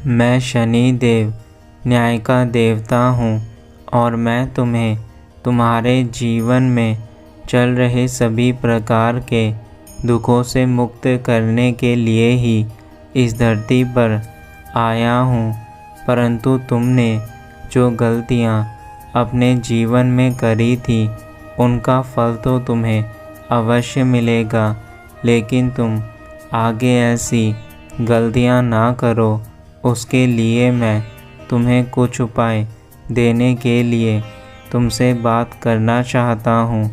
मैं शनि देव न्याय का देवता हूँ और मैं तुम्हें तुम्हारे जीवन में चल रहे सभी प्रकार के दुखों से मुक्त करने के लिए ही इस धरती पर आया हूँ। परंतु तुमने जो गलतियाँ अपने जीवन में करी थी उनका फल तो तुम्हें अवश्य मिलेगा, लेकिन तुम आगे ऐसी गलतियाँ ना करो। उसके लिए मैं तुम्हें कुछ उपाय देने के लिए तुमसे बात करना चाहता हूँ,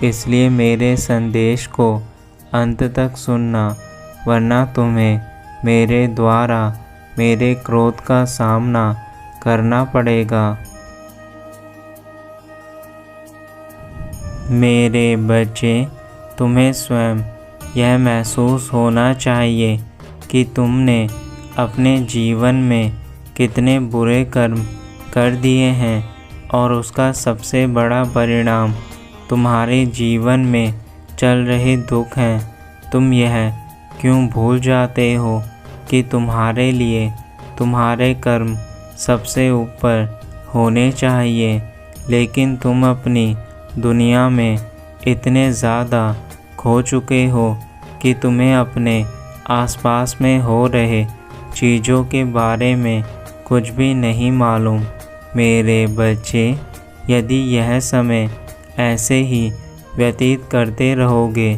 इसलिए मेरे संदेश को अंत तक सुनना, वरना तुम्हें मेरे द्वारा मेरे क्रोध का सामना करना पड़ेगा। मेरे बच्चे, तुम्हें स्वयं यह महसूस होना चाहिए कि तुमने अपने जीवन में कितने बुरे कर्म कर दिए हैं और उसका सबसे बड़ा परिणाम तुम्हारे जीवन में चल रहे दुख हैं। तुम यह क्यों भूल जाते हो कि तुम्हारे लिए तुम्हारे कर्म सबसे ऊपर होने चाहिए, लेकिन तुम अपनी दुनिया में इतने ज़्यादा खो चुके हो कि तुम्हें अपने आसपास में हो रहे चीज़ों के बारे में कुछ भी नहीं मालूम। मेरे बच्चे, यदि यह समय ऐसे ही व्यतीत करते रहोगे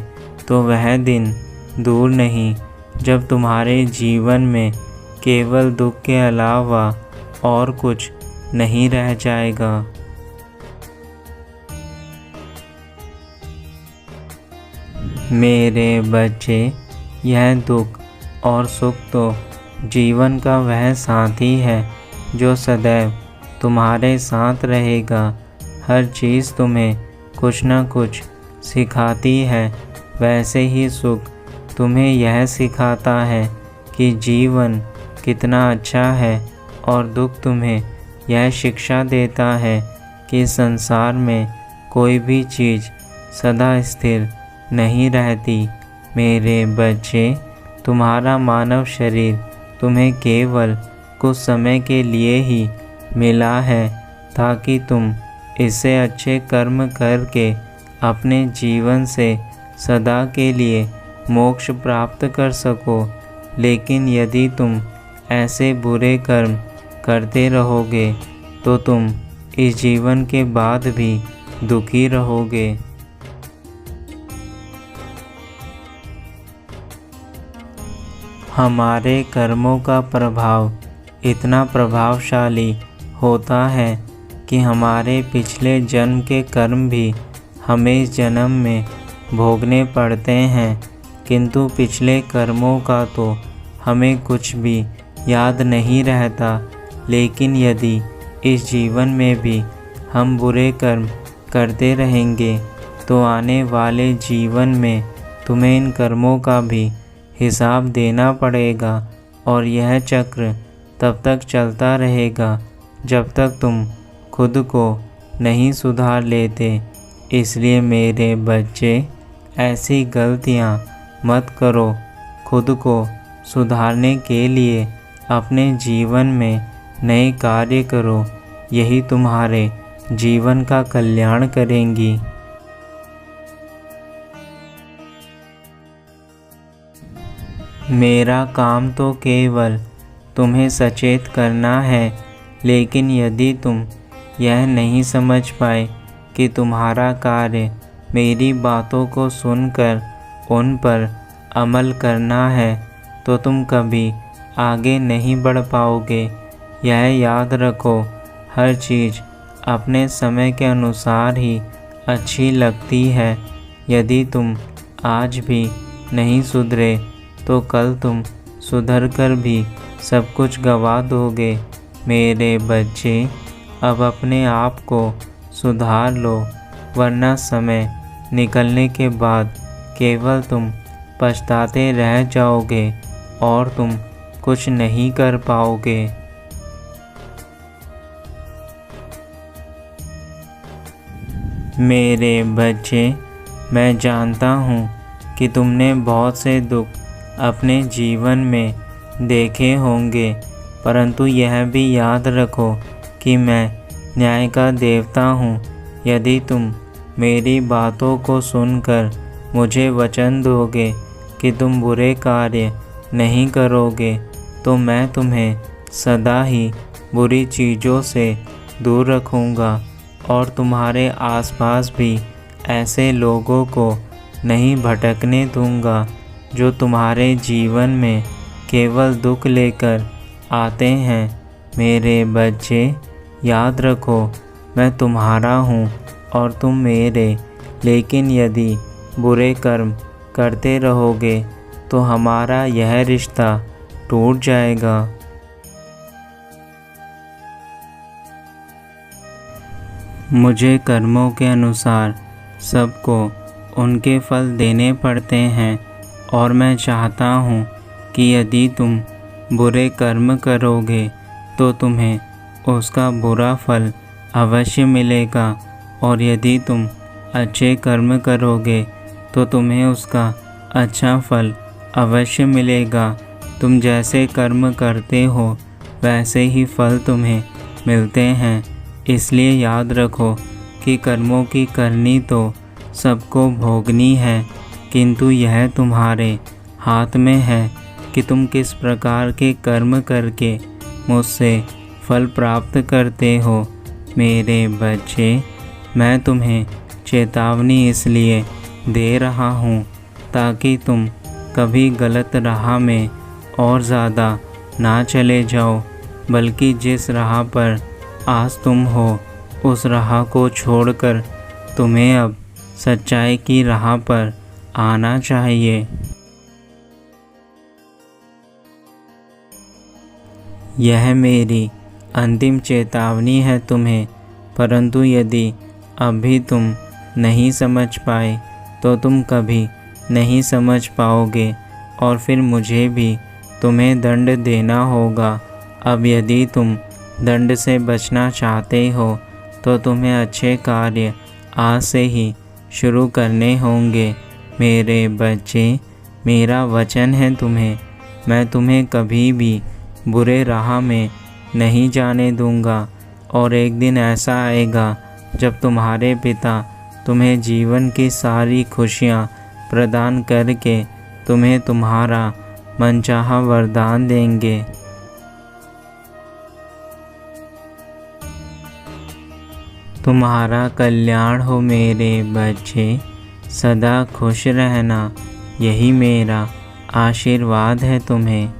तो वह दिन दूर नहीं जब तुम्हारे जीवन में केवल दुख के अलावा और कुछ नहीं रह जाएगा। मेरे बच्चे, यह दुख और सुख तो जीवन का वह साथी है जो सदैव तुम्हारे साथ रहेगा। हर चीज़ तुम्हें कुछ न कुछ सिखाती है। वैसे ही सुख तुम्हें यह सिखाता है कि जीवन कितना अच्छा है, और दुख तुम्हें यह शिक्षा देता है कि संसार में कोई भी चीज़ सदा स्थिर नहीं रहती। मेरे बच्चे, तुम्हारा मानव शरीर तुम्हें केवल कुछ समय के लिए ही मिला है ताकि तुम इससे अच्छे कर्म करके अपने जीवन से सदा के लिए मोक्ष प्राप्त कर सको। लेकिन यदि तुम ऐसे बुरे कर्म करते रहोगे तो तुम इस जीवन के बाद भी दुखी रहोगे। हमारे कर्मों का प्रभाव इतना प्रभावशाली होता है कि हमारे पिछले जन्म के कर्म भी हमें इस जन्म में भोगने पड़ते हैं, किंतु पिछले कर्मों का तो हमें कुछ भी याद नहीं रहता। लेकिन यदि इस जीवन में भी हम बुरे कर्म करते रहेंगे तो आने वाले जीवन में तुम्हें इन कर्मों का भी हिसाब देना पड़ेगा, और यह चक्र तब तक चलता रहेगा जब तक तुम खुद को नहीं सुधार लेते। इसलिए मेरे बच्चे, ऐसी गलतियाँ मत करो। खुद को सुधारने के लिए अपने जीवन में नए कार्य करो, यही तुम्हारे जीवन का कल्याण करेंगी। मेरा काम तो केवल तुम्हें सचेत करना है, लेकिन यदि तुम यह नहीं समझ पाए कि तुम्हारा कार्य मेरी बातों को सुनकर उन पर अमल करना है तो तुम कभी आगे नहीं बढ़ पाओगे। यह याद रखो, हर चीज़ अपने समय के अनुसार ही अच्छी लगती है। यदि तुम आज भी नहीं सुधरे तो कल तुम सुधर कर भी सब कुछ गवा दोगे। मेरे बच्चे, अब अपने आप को सुधार लो, वरना समय निकलने के बाद केवल तुम पछताते रह जाओगे और तुम कुछ नहीं कर पाओगे। मेरे बच्चे, मैं जानता हूँ कि तुमने बहुत से दुख अपने जीवन में देखे होंगे, परंतु यह भी याद रखो कि मैं न्याय का देवता हूँ। यदि तुम मेरी बातों को सुनकर मुझे वचन दोगे कि तुम बुरे कार्य नहीं करोगे, तो मैं तुम्हें सदा ही बुरी चीज़ों से दूर रखूँगा और तुम्हारे आसपास भी ऐसे लोगों को नहीं भटकने दूँगा जो तुम्हारे जीवन में केवल दुख लेकर आते हैं। मेरे बच्चे, याद रखो मैं तुम्हारा हूँ और तुम मेरे। लेकिन यदि बुरे कर्म करते रहोगे तो हमारा यह रिश्ता टूट जाएगा। मुझे कर्मों के अनुसार सबको उनके फल देने पड़ते हैं और मैं चाहता हूँ कि यदि तुम बुरे कर्म करोगे तो तुम्हें उसका बुरा फल अवश्य मिलेगा, और यदि तुम अच्छे कर्म करोगे तो तुम्हें उसका अच्छा फल अवश्य मिलेगा। तुम जैसे कर्म करते हो वैसे ही फल तुम्हें मिलते हैं। इसलिए याद रखो कि कर्मों की करनी तो सबको भोगनी है, किंतु यह तुम्हारे हाथ में है कि तुम किस प्रकार के कर्म करके मुझसे फल प्राप्त करते हो। मेरे बच्चे, मैं तुम्हें चेतावनी इसलिए दे रहा हूँ ताकि तुम कभी गलत राह में और ज़्यादा ना चले जाओ, बल्कि जिस राह पर आज तुम हो उस राह को छोड़कर तुम्हें अब सच्चाई की राह पर आना चाहिए। यह मेरी अंतिम चेतावनी है तुम्हें, परंतु यदि अभी तुम नहीं समझ पाए तो तुम कभी नहीं समझ पाओगे और फिर मुझे भी तुम्हें दंड देना होगा। अब यदि तुम दंड से बचना चाहते हो तो तुम्हें अच्छे कार्य आज से ही शुरू करने होंगे। मेरे बच्चे, मेरा वचन है तुम्हें, मैं तुम्हें कभी भी बुरे राह में नहीं जाने दूंगा। और एक दिन ऐसा आएगा जब तुम्हारे पिता तुम्हें जीवन की सारी खुशियाँ प्रदान करके तुम्हें तुम्हारा मनचाहा वरदान देंगे। तुम्हारा कल्याण हो मेरे बच्चे, सदा खुश रहना, यही मेरा आशीर्वाद है तुम्हें।